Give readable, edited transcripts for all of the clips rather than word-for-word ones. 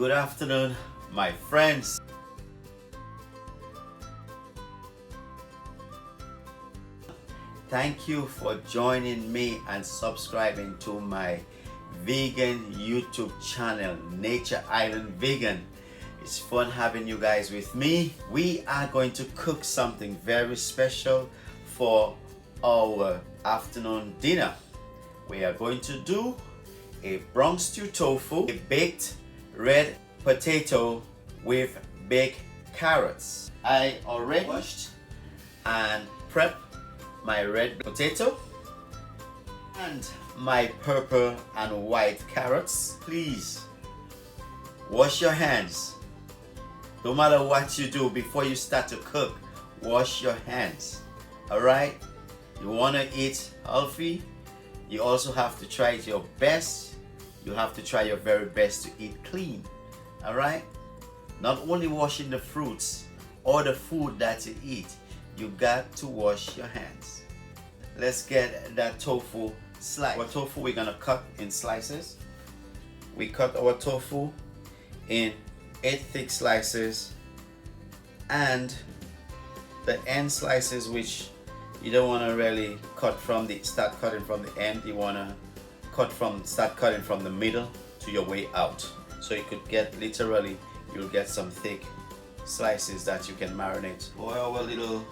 good afternoon, my friends. Thank you for joining me and subscribing to my vegan YouTube channel, Natureisland Vegan. It's fun having you guys with me. We are going to cook something very special for our afternoon dinner. We are going to do a Bronx stew tofu, a baked red potato with baked carrots. I already washed and prepped my red potato and my purple and white carrots. Please wash your hands. No matter what you do before you start to cook, wash your hands. Alright? You want to eat healthy, you also have to try your best. You have to try your very best to eat clean. Alright? Not only washing the fruits or the food that you eat, you got to wash your hands. Let's get that tofu sliced. Our tofu we're gonna cut in slices. We cut our tofu in 8 thick slices, and the end slices, which you don't want to really cut from the start cutting from the end. You want to start cutting from the middle to your way out, so you could get literally, you'll get some thick slices that you can marinate. Boil our little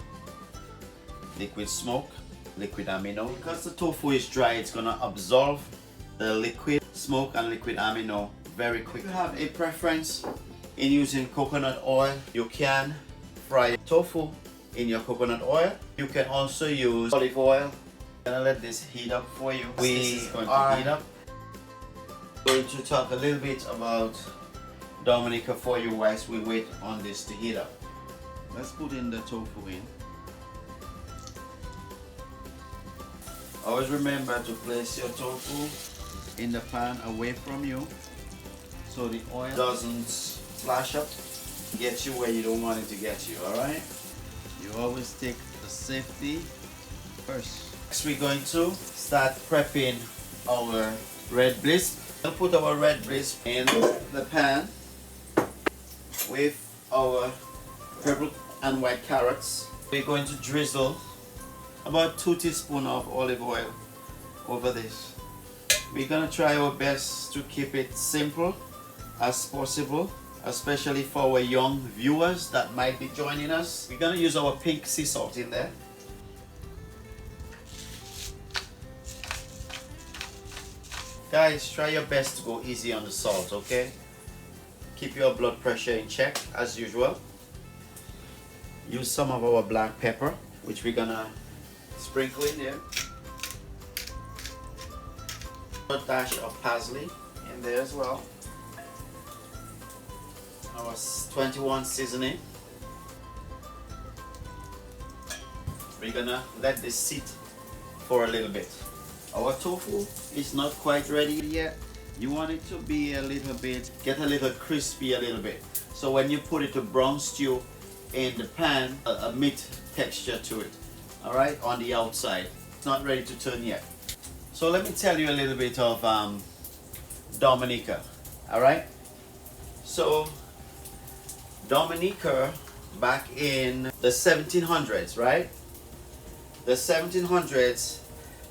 liquid smoke, liquid amino. Because the tofu is dry, it's gonna absorb the liquid smoke and liquid amino very quick. If you have a preference in using coconut oil, you can fry tofu in your coconut oil. You can also use olive oil. I'm gonna let this heat up for you. We are going to talk a little bit about Dominica for you whilst we wait on this to heat up. Let's put in the tofu in. Always remember to place your tofu in the pan away from you so the oil doesn't splash up, get you where you don't want it to get you. Alright? You always take the safety first. Next we're going to start prepping our red bliss. We'll put our red bliss in the pan with our purple and white carrots. We're going to drizzle about 2 teaspoons of olive oil over this. We're gonna try our best to keep it simple as possible, especially for our young viewers that might be joining us. We're gonna use our pink sea salt in there. Guys, try your best to go easy on the salt, okay? Keep your blood pressure in check as usual. Use some of our black pepper, which we're gonna sprinkle in there. A dash of parsley in there as well. Our 21 seasoning. We're gonna let this sit for a little bit. Our tofu is not quite ready yet. You want it to be a little bit, get a little crispy a little bit. So when you put it to brown stew in the pan, a meat texture to it. Alright, on the outside. It's not ready to turn yet. So let me tell you a little bit of Dominica. Alright? So Dominica back in the 1700s, right? The 1700s,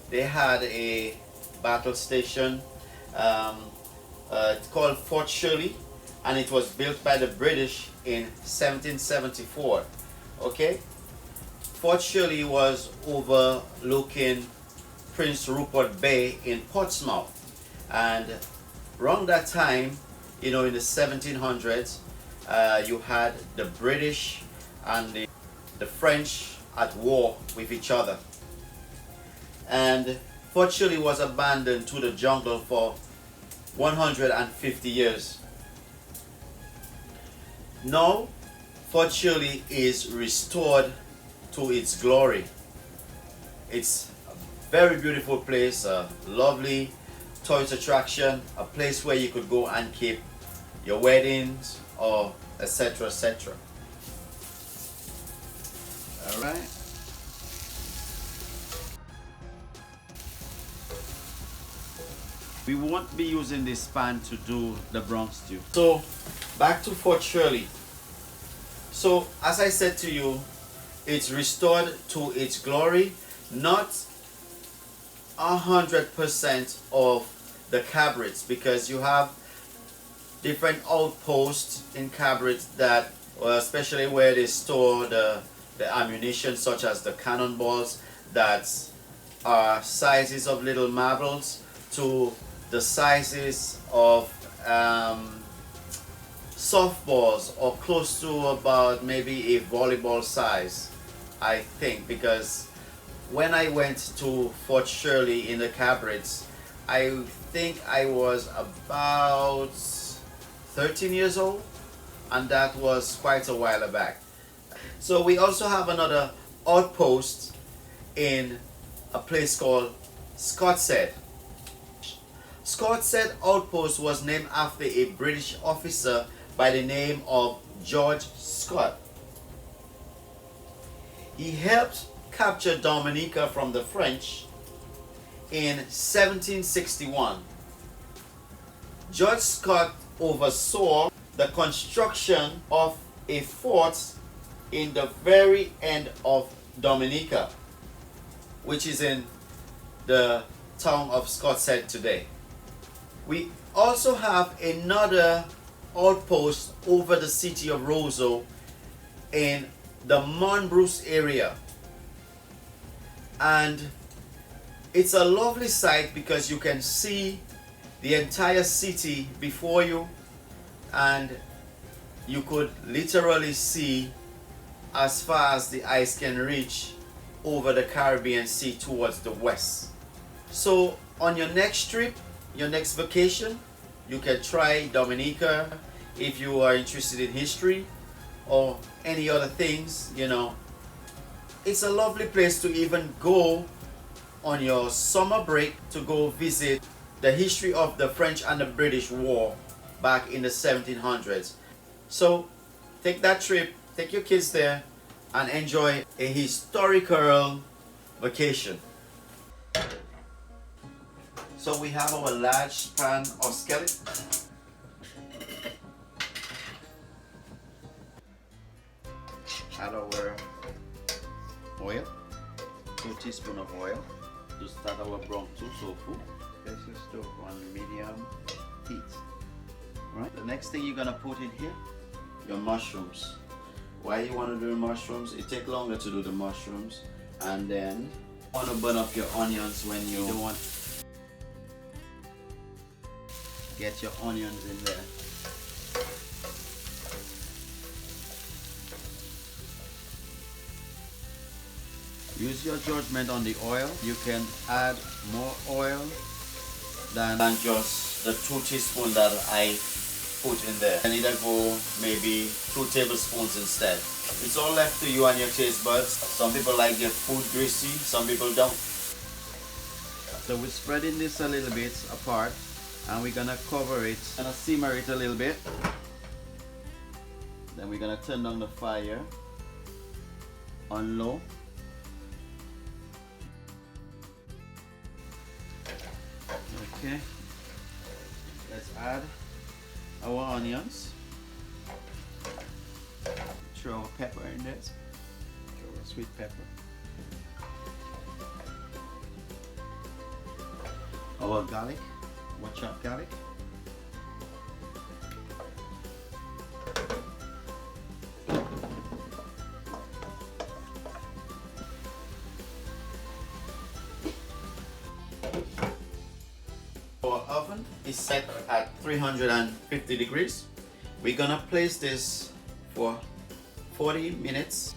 they had a battle station. It's called Fort Shirley, and it was built by the British in 1774. Okay? Fort Shirley was overlooking Prince Rupert Bay in Portsmouth, and around that time, you know, in the 1700s, you had the British and the French at war with each other, and Fort Shirley was abandoned to the jungle for 150 years. Now Fort Shirley is restored to its glory. It's a very beautiful place, a lovely tourist attraction, a place where you could go and keep your weddings or etc, etc. All right. We won't be using this pan to do the brown stew. So back to Fort Shirley. So as I said to you, it's restored to its glory. Not 100% of the cabarets, because you have different outposts in cabarets that, especially where they store the ammunition, such as the cannonballs that are sizes of little marbles to the sizes of softballs, or close to about maybe a volleyball size, I think, because when I went to Fort Shirley in the cabarets, I think I was about 13 years old, and that was quite a while back. So we also have another outpost in a place called Scotch. Scotch outpost was named after a British officer by the name of George Scott. He helped capture Dominica from the French in 1761. George Scott oversaw the construction of a fort in the very end of Dominica, which is in the town of Scotch today. We also have another outpost over the city of Roseau in the Monbruce area, and it's a lovely sight because you can see the entire city before you, and you could literally see as far as the eyes can reach over the Caribbean Sea towards the west. So on your next trip, your next vacation, you can try Dominica if you are interested in history or any other things, you know. It's a lovely place to even go on your summer break, to go visit the history of the French and the British War back in the 1700s. So take that trip, take your kids there, and enjoy a historical vacation. So we have our large pan or skillet. Add our oil, 2 teaspoons of oil to start our brown tofu. Place your stove on medium heat. Right. The next thing you're gonna put in here, your mushrooms. Why you want to do the mushrooms? It takes longer to do the mushrooms, and then you want to burn up your onions when you don't want. Get your onions in there. Use your judgment on the oil. You can add more oil than just the 2 teaspoons that I put in there. And either go maybe 2 tablespoons instead. It's all left to you and your taste buds. Some people like their food greasy, some people don't. So we're spreading this a little bit apart, and we're gonna cover it, gonna simmer it a little bit. Then we're gonna turn down the fire on low. Okay, let's add our onions. Throw our pepper in there. Throw our sweet pepper. Our garlic, our chopped garlic. Our oven is set at 350 degrees. We're gonna place this for 40 minutes.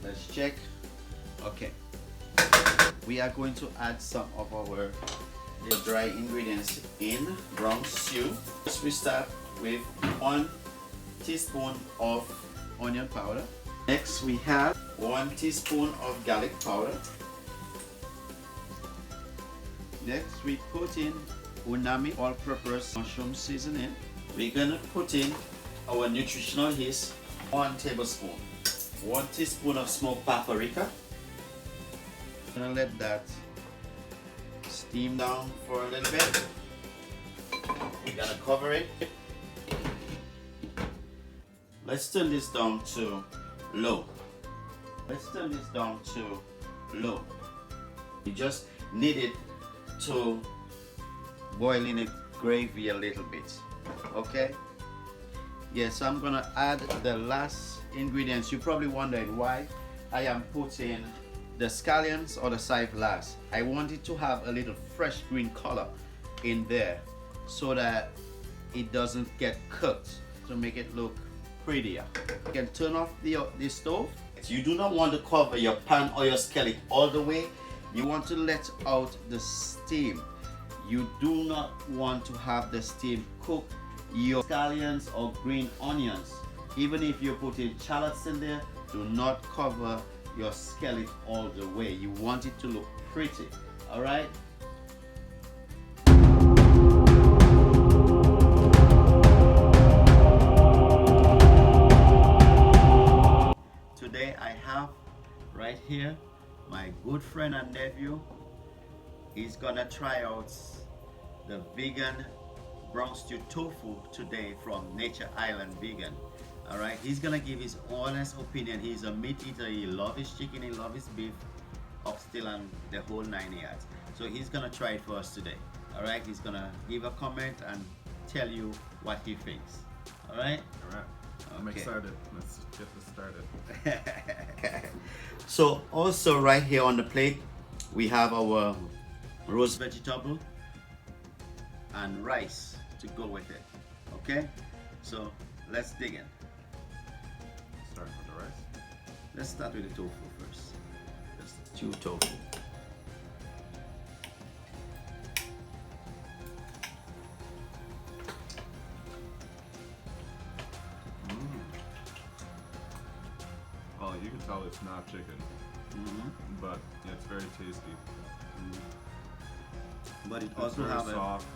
Let's check. Okay. We are going to add some of our dry ingredients in brown stew. First we start with 1 teaspoon of onion powder. Next we have 1 teaspoon of garlic powder. Next we put in unami all-purpose mushroom seasoning. We're gonna put in our nutritional yeast, 1 tablespoon. 1 teaspoon of smoked paprika. I'm gonna let that steam down for a little bit. We're gonna cover it. Let's turn this down to low. Let's turn this down to low. You just need it to boil in the gravy a little bit. Okay? Yes, I'm gonna add the last ingredients. You're probably wondering why I am putting the scallions or the side last. I want it to have a little fresh green color in there so that it doesn't get cooked, to make it look prettier. You can turn off the stove. You do not want to cover your pan or your skillet all the way. You want to let out the steam. You do not want to have the steam cook your scallions or green onions. Even if you put in shallots in there, do not cover your skillet all the way. You want it to look pretty. All right? Today I have right here my good friend and nephew. He's gonna try out the vegan brown stew tofu today from Natureisland Vegan. All right, he's gonna give his honest opinion. He's a meat eater. He loves his chicken, he loves his beef, oxtail, and the whole 9 yards. So he's gonna try it for us today. All right, he's gonna give a comment and tell you what he thinks. All right. All right. I'm excited. Let's get this started. So also right here on the plate we have our roast vegetable and rice to go with it. Okay, so let's dig in. Starting with the rice. Let's start with the tofu first. Let's chew tofu. Well, you can tell it's not chicken, but it's very tasty. But it It's also very has soft.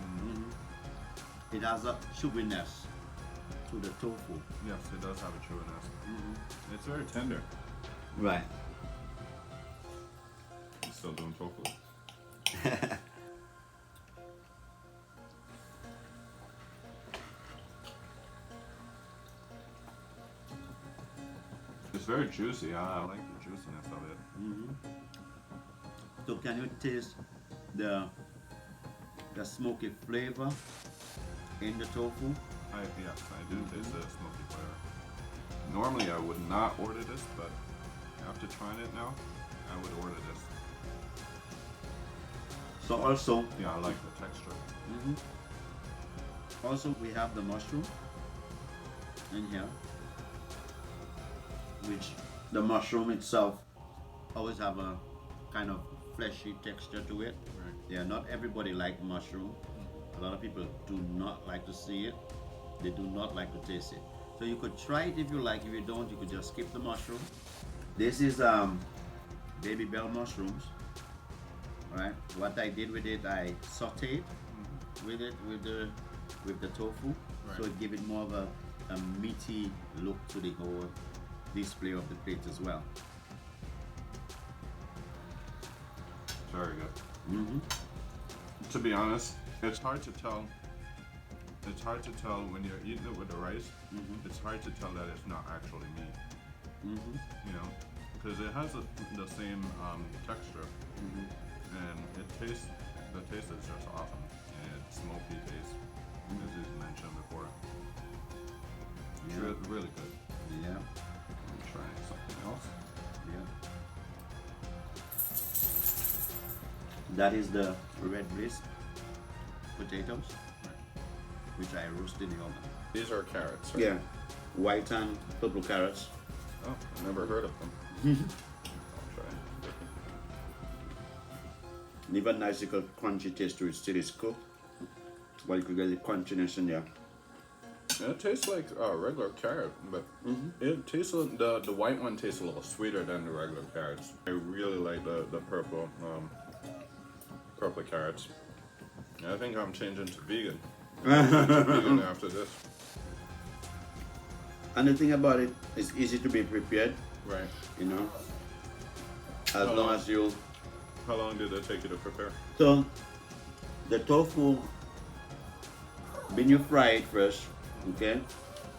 it has a chewiness to the tofu. Yes, it does have a chewiness. It's very tender. Right. I'm still doing tofu. It's very juicy. I like the juiciness of it. So can you taste the smoky flavor in the tofu? Yes, I do taste the smoky flavor. Normally I would not order this, but after trying it now, I would order this. So also, Yeah, I like the texture. also we have the mushroom in here, which the mushroom itself always have a kind of fleshy texture to it. Right. Yeah, not everybody like mushroom. A lot of people do not like to see it. They do not like to taste it. So you could try it if you like. If you don't, you could just skip the mushroom. This is baby bell mushrooms. Right. What I did with it, I sauteed with it with the tofu, Right. so it give it more of a meaty look to the whole display of the plate as well. It's very good. To be honest, it's hard to tell. It's hard to tell when you're eating it with the rice. It's hard to tell that it's not actually meat. You know, because it has the same texture, and it tastes. The taste is just awesome, and it's smoky taste, as you mentioned before. It's really good. Yeah. I'm trying something else. Yeah. That is the red bliss potatoes, which I roast in the oven. These are carrots, right? Yeah, white and purple carrots. Oh, I've never heard of them. I'll try. Leave a nice little crunchy taste to it. Still is cooked, but you could get the crunchiness in there. It tastes like a regular carrot, but it tastes the white one tastes a little sweeter than the regular carrots. I really like the purple carrots. I think I'm changing to vegan. Vegan after this. And the thing about it, it's easy to be prepared. Right. You know, as long as you. How long did it take you to prepare? So The tofu, when you fry it first, okay,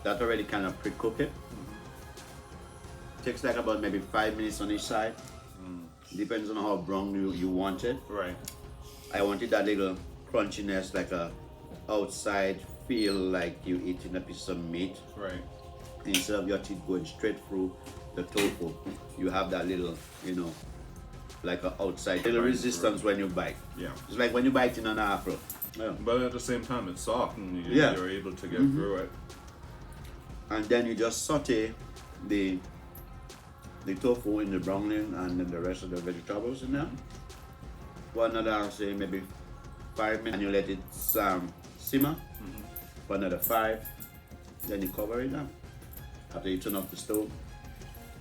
that already kind of pre-cook it. Takes like about maybe 5 minutes on each side. Depends on how brown you want it. Right. I wanted that little crunchiness, like a outside feel like you eating a piece of meat. Right. Instead of your teeth going straight through the tofu, you have that little, you know, like an outside little resistance when you bite. Yeah. It's like when you bite in an apple. Yeah. But at the same time, it's soft and you're able to get through it. And then you just saute the tofu in the browning and then the rest of the vegetables in there. For another, say maybe 5 minutes, and you let it simmer for another 5. Then you cover it down. After you turn off the stove,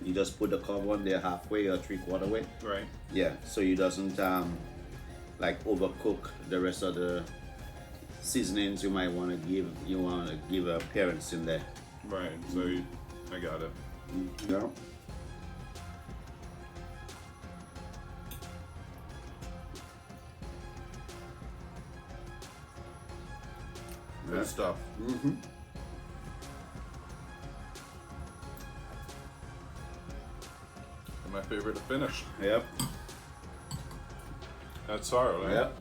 you just put the cover on there halfway or 3/4 way. Right. Yeah, so it doesn't like overcook the rest of the seasonings you might want to give. You want to give appearance in there. Right. So I got it. Yeah. Good stuff. My favorite to finish. Yep. That's sorrow, right? Yep.